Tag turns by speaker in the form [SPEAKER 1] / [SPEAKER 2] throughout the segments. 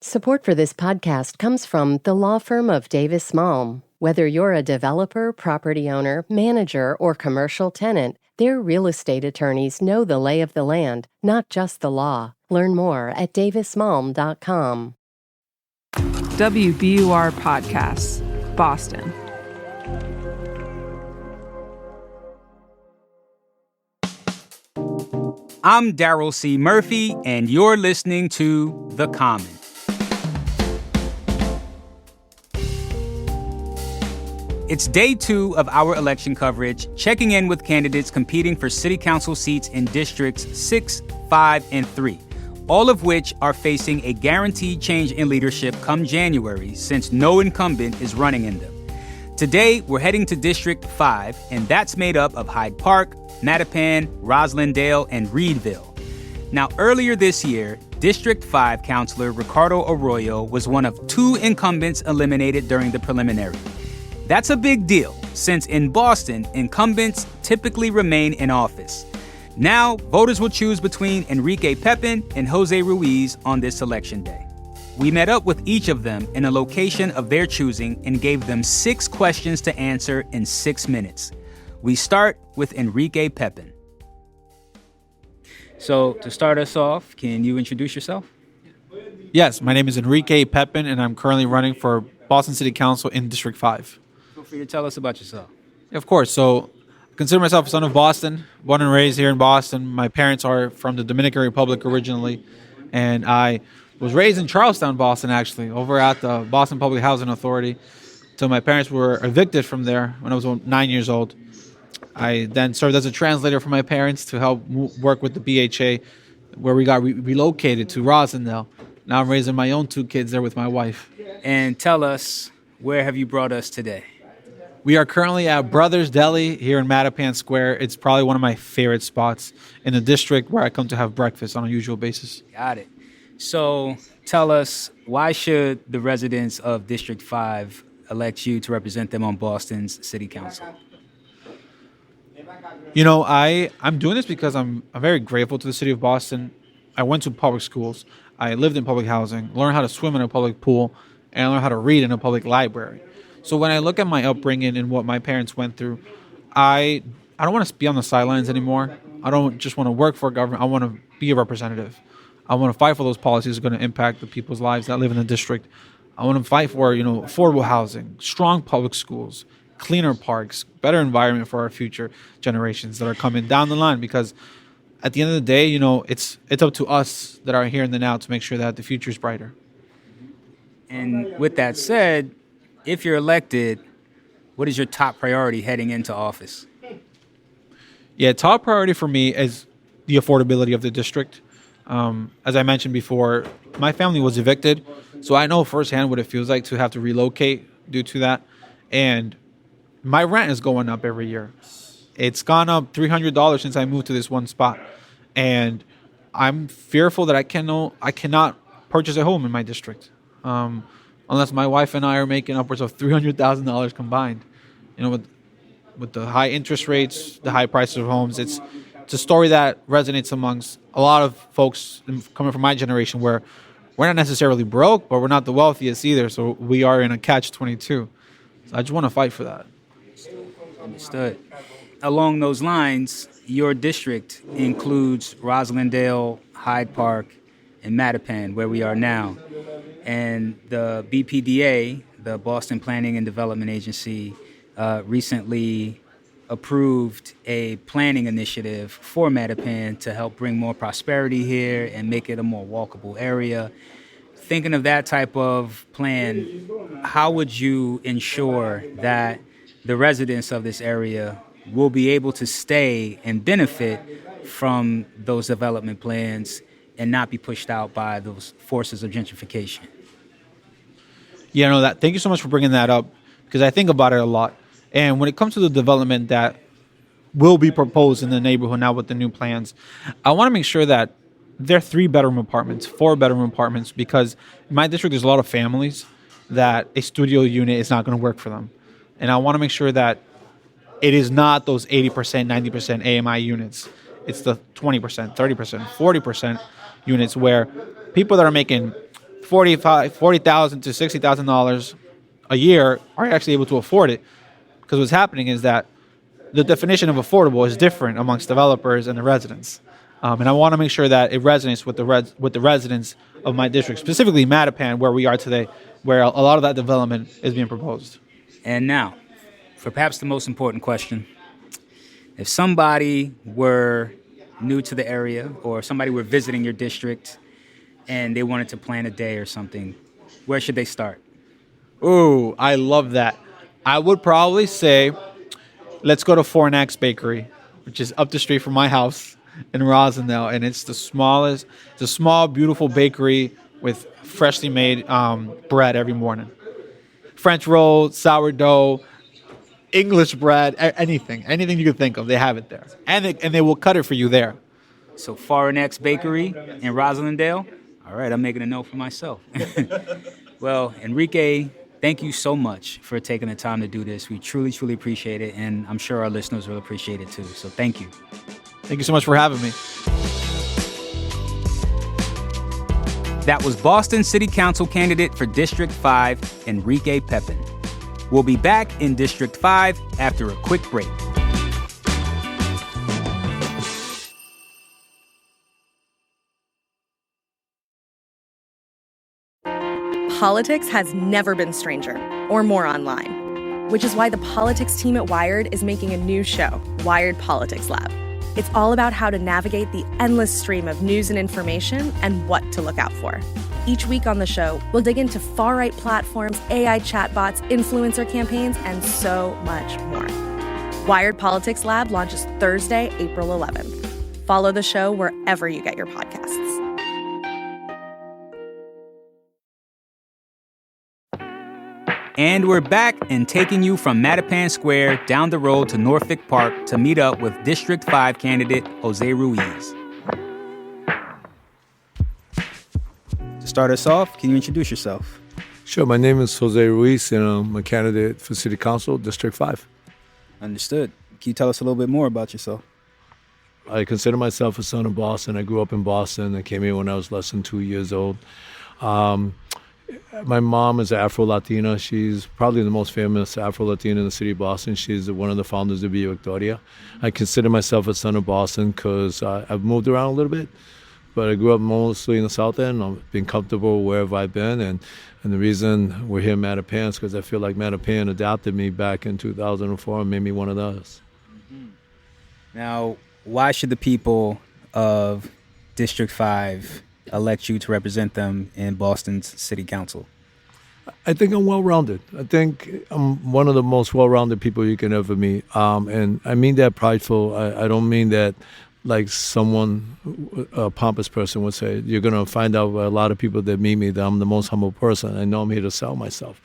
[SPEAKER 1] Support for this podcast comes from the law firm of Davis Malm. Whether you're a developer, property owner, manager, or commercial tenant, their real estate attorneys know the lay of the land, not just the law. Learn more at davismalm.com.
[SPEAKER 2] WBUR Podcasts, Boston.
[SPEAKER 3] I'm Daryl C. Murphy, and you're listening to The Common. It's day 2 of our election coverage, checking in with candidates competing for city council seats in districts 6, 5, and 3, all of which are facing a guaranteed change in leadership come January, since no incumbent is running in them. Today, we're heading to District 5, and that's made up of Hyde Park, Mattapan, Roslindale, and Reedville. Now, earlier this year, District 5 Councilor Ricardo Arroyo was one of 2 incumbents eliminated during the preliminary. That's a big deal, since in Boston, incumbents typically remain in office. Now, voters will choose between Enrique Pepén and José Ruiz on this election day. We met up with each of them in a location of their choosing and gave them 6 questions to answer in 6 minutes. We start with Enrique Pepén. So, to start us off, can you introduce yourself?
[SPEAKER 4] Yes, my name is Enrique Pepén, and I'm currently running for Boston City Council in District 5.
[SPEAKER 3] Feel free to tell us about yourself.
[SPEAKER 4] Of course. So I consider myself a son of Boston, born and raised here in Boston. My parents are from the Dominican Republic originally, and I was raised in Charlestown, Boston, actually, over at the Boston Public Housing Authority. So my parents were evicted from there when I was 9 years old. I then served as a translator for my parents to help work with the BHA, where we got relocated to Roslindale. Now I'm raising my own 2 kids there with my wife.
[SPEAKER 3] And tell us, where have you brought us today?
[SPEAKER 4] We are currently at Brothers Deli here in Mattapan Square. It's probably one of my favorite spots in the district where I come to have breakfast on a usual basis.
[SPEAKER 3] Got it. So tell us, why should the residents of District 5 elect you to represent them on Boston's City Council?
[SPEAKER 4] You know, I'm doing this because I'm very grateful to the city of Boston. I went to public schools. I lived in public housing, learned how to swim in a public pool, and I learned how to read in a public library. So when I look at my upbringing and what my parents went through, I don't want to be on the sidelines anymore. I don't just want to work for government. I want to be a representative. I want to fight for those policies that are going to impact the people's lives that live in the district. I want to fight for, affordable housing, strong public schools, cleaner parks, better environment for our future generations that are coming down the line. Because at the end of the day, it's up to us that are here in the now to make sure that the future is brighter.
[SPEAKER 3] And with that said, if you're elected, what is your top priority heading into office?
[SPEAKER 4] Yeah, top priority for me is the affordability of the district. As I mentioned before, my family was evicted, so I know firsthand what it feels like to have to relocate due to that. And my rent is going up every year. It's gone up $300 since I moved to this one spot. And I'm fearful that I cannot purchase a home in my district. Unless my wife and I are making upwards of $300,000 combined. With the high interest rates, the high prices of homes, it's a story that resonates amongst a lot of folks coming from my generation, where we're not necessarily broke, but we're not the wealthiest either. So we are in a catch-22. So I just want to fight for that.
[SPEAKER 3] Understood. Along those lines, your district includes Roslindale, Hyde Park, and Mattapan, where we are now. And the BPDA, the Boston Planning and Development Agency, recently approved a planning initiative for Mattapan to help bring more prosperity here and make it a more walkable area. Thinking of that type of plan, how would you ensure that the residents of this area will be able to stay and benefit from those development plans and not be pushed out by those forces of gentrification?
[SPEAKER 4] Yeah, thank you so much for bringing that up, because I think about it a lot. And when it comes to the development that will be proposed in the neighborhood now with the new plans, I want to make sure that there are 3-bedroom apartments, 4-bedroom apartments, because in my district there's a lot of families that a studio unit is not going to work for them. And I want to make sure that it is not those 80%, 90% AMI units. It's the 20%, 30%, 40% units where people that are making $40,000 to $60,000 a year are actually able to afford it. Because what's happening is that the definition of affordable is different amongst developers and the residents. And I want to make sure that it resonates with the residents of my district, specifically Mattapan, where we are today, where a lot of that development is being proposed.
[SPEAKER 3] And now, for perhaps the most important question. If somebody were new to the area or somebody were visiting your district and they wanted to plan a day or something, where should they start?
[SPEAKER 4] Ooh, I love that. I would probably say, let's go to Fornax Bakery, which is up the street from my house in Roslindale, and it's it's a small, beautiful bakery with freshly made bread every morning. French rolls, sourdough, English bread, anything you could think of, they have it there, and they will cut it for you there.
[SPEAKER 3] So Fornax Bakery in Roslindale. All right, I'm making a note for myself. Well, Enrique, thank you so much for taking the time to do this. We truly, truly appreciate it, and I'm sure our listeners will appreciate it too. So thank you.
[SPEAKER 4] Thank you so much for having me.
[SPEAKER 3] That was Boston City Council candidate for District 5, Enrique Pepén. We'll be back in District 5 after a quick break.
[SPEAKER 5] Politics has never been stranger or more online, which is why the politics team at Wired is making a new show, Wired Politics Lab. It's all about how to navigate the endless stream of news and information and what to look out for. Each week on the show, we'll dig into far-right platforms, AI chatbots, influencer campaigns, and so much more. Wired Politics Lab launches Thursday, April 11th. Follow the show wherever you get your podcasts.
[SPEAKER 3] And we're back and taking you from Mattapan Square down the road to Norfolk Park to meet up with District 5 candidate José Ruiz. To start us off, can you introduce yourself?
[SPEAKER 6] Sure. My name is José Ruiz, and I'm a candidate for City Council, District 5.
[SPEAKER 3] Understood. Can you tell us a little bit more about yourself?
[SPEAKER 6] I consider myself a son of Boston. I grew up in Boston. I came here when I was less than 2 years old. My mom is Afro-Latina. She's probably the most famous Afro-Latina in the city of Boston. She's one of the founders of Villa Victoria. I consider myself a son of Boston because I've moved around a little bit, but I grew up mostly in the South End. I've been comfortable wherever I've been, and the reason we're here in Mattapan is because I feel like Mattapan adopted me back in 2004 and made me one of those.
[SPEAKER 3] Now, why should the people of District 5 elect you to represent them in Boston's City Council?
[SPEAKER 6] I think I'm well-rounded. I think I'm one of the most well-rounded people you can ever meet. And I mean that prideful. I don't mean that like someone, a pompous person would say. You're going to find out by a lot of people that meet me that I'm the most humble person. I know I'm here to sell myself.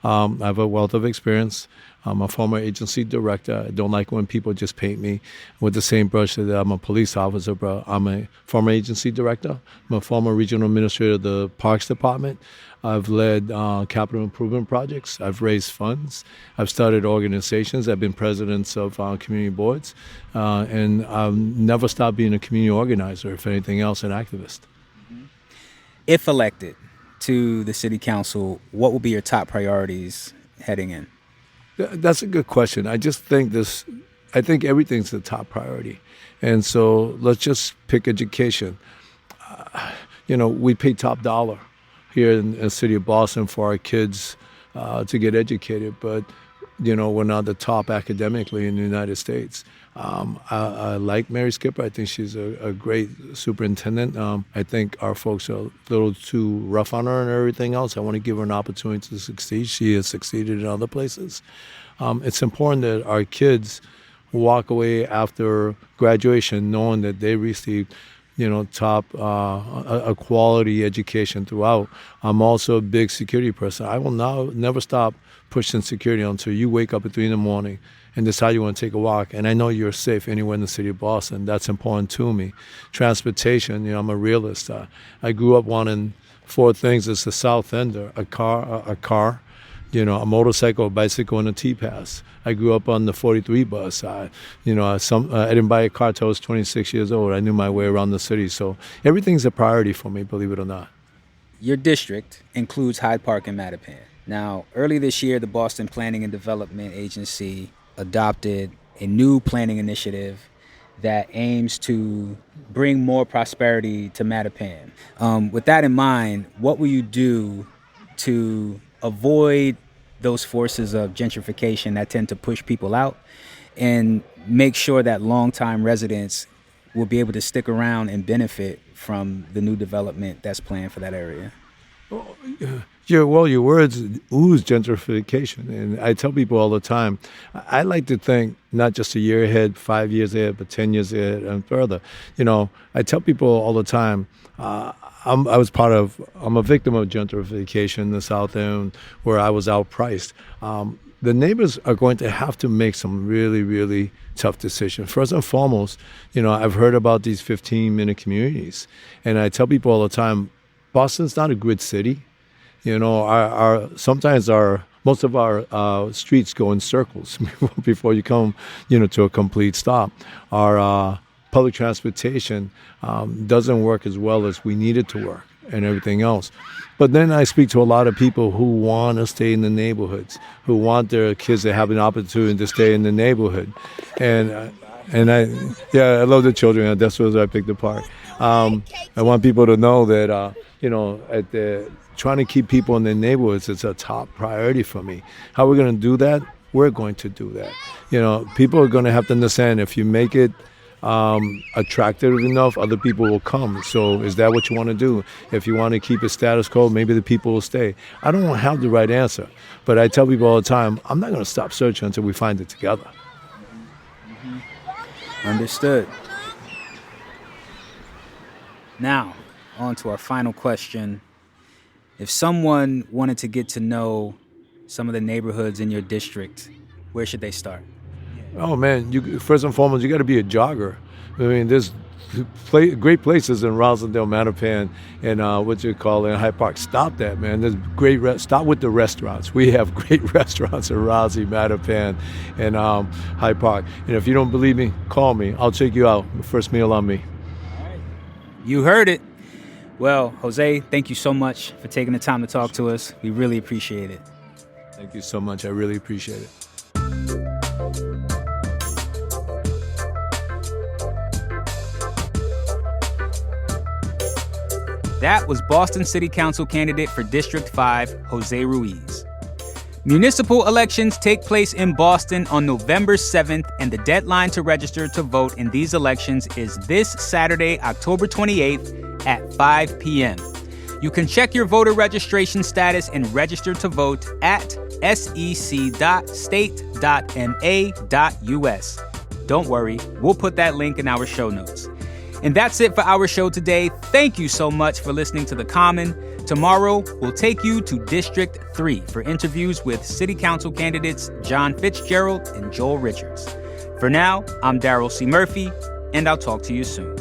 [SPEAKER 6] I have a wealth of experience. I'm a former agency director. I don't like when people just paint me with the same brush that I'm a police officer, bro. I'm a former agency director. I'm a former regional administrator of the Parks Department. I've led capital improvement projects. I've raised funds. I've started organizations. I've been presidents of community boards. And I've never stopped being a community organizer, if anything else, an activist.
[SPEAKER 3] If elected to the City Council, what will be your top priorities heading in?
[SPEAKER 6] That's a good question. I just think I think everything's the top priority. And so let's just pick education. We pay top dollar here in the city of Boston for our kids to get educated, but, we're not the top academically in the United States. I like Mary Skipper. I think she's a great superintendent. I think our folks are a little too rough on her and everything else. I want to give her an opportunity to succeed. She has succeeded in other places. It's important that our kids walk away after graduation knowing that they received top a quality education throughout. I'm also a big security person. I will never stop pushing security until you wake up at 3 a.m. and decide you want to take a walk. And I know you're safe anywhere in the city of Boston. That's important to me. Transportation, I'm a realist. I grew up wanting 4 things as a South Ender: a car, a motorcycle, a bicycle, and a T-Pass. I grew up on the 43 bus. I didn't buy a car till I was 26 years old. I knew my way around the city. So everything's a priority for me, believe it or not.
[SPEAKER 3] your district includes Hyde Park and Mattapan. Now, early this year, the Boston Planning and Development Agency adopted a new planning initiative that aims to bring more prosperity to Mattapan. With that in mind, what will you do to avoid those forces of gentrification that tend to push people out and make sure that longtime residents will be able to stick around and benefit from the new development that's planned for that area?
[SPEAKER 6] Your words ooze gentrification. And I tell people all the time, I like to think not just a year ahead, 5 years ahead, but 10 years ahead and further. I tell people all the time, I'm a victim of gentrification in the South End where I was outpriced. The neighbors are going to have to make some really, really tough decisions. First and foremost, I've heard about these 15-minute communities. And I tell people all the time, Boston's not a grid city. Sometimes most of our streets go in circles before you come, to a complete stop. Our public transportation doesn't work as well as we need it to work and everything else. But then I speak to a lot of people who want to stay in the neighborhoods, who want their kids to have an opportunity to stay in the neighborhood. And I love the children. That's what I picked apart. I want people to know that, trying to keep people in their neighborhoods is a top priority for me. How we're going to do that? We're going to do that. People are going to have to understand if you make it attractive enough, other people will come. So is that what you want to do? If you want to keep it status quo, maybe the people will stay. I don't have the right answer, but I tell people all the time, I'm not going to stop searching until we find it together.
[SPEAKER 3] Understood. Now, on to our final question. If someone wanted to get to know some of the neighborhoods in your district, where should they start?
[SPEAKER 6] Oh, man, first and foremost, you got to be a jogger. I mean, there's great places in Roslindale, Mattapan, and in Hyde Park. Stop that, man. There's stop with the restaurants. We have great restaurants in Rossley, Mattapan, and Hyde Park. And if you don't believe me, call me. I'll take you out. First meal on me.
[SPEAKER 3] All right. You heard it. Well, Jose, thank you so much for taking the time to talk to us. We really appreciate it.
[SPEAKER 6] Thank you so much. I really appreciate it.
[SPEAKER 3] That was Boston City Council candidate for District 5, Jose Ruiz. Municipal elections take place in Boston on November 7th, and the deadline to register to vote in these elections is this Saturday, October 28th at 5 p.m. You can check your voter registration status and register to vote at sec.state.ma.us. Don't worry, we'll put that link in our show notes. And that's it for our show today. Thank you so much for listening to The Common. Tomorrow, we'll take you to District 3 for interviews with City Council candidates John Fitzgerald and Joel Richards. For now, I'm Daryl C. Murphy, and I'll talk to you soon.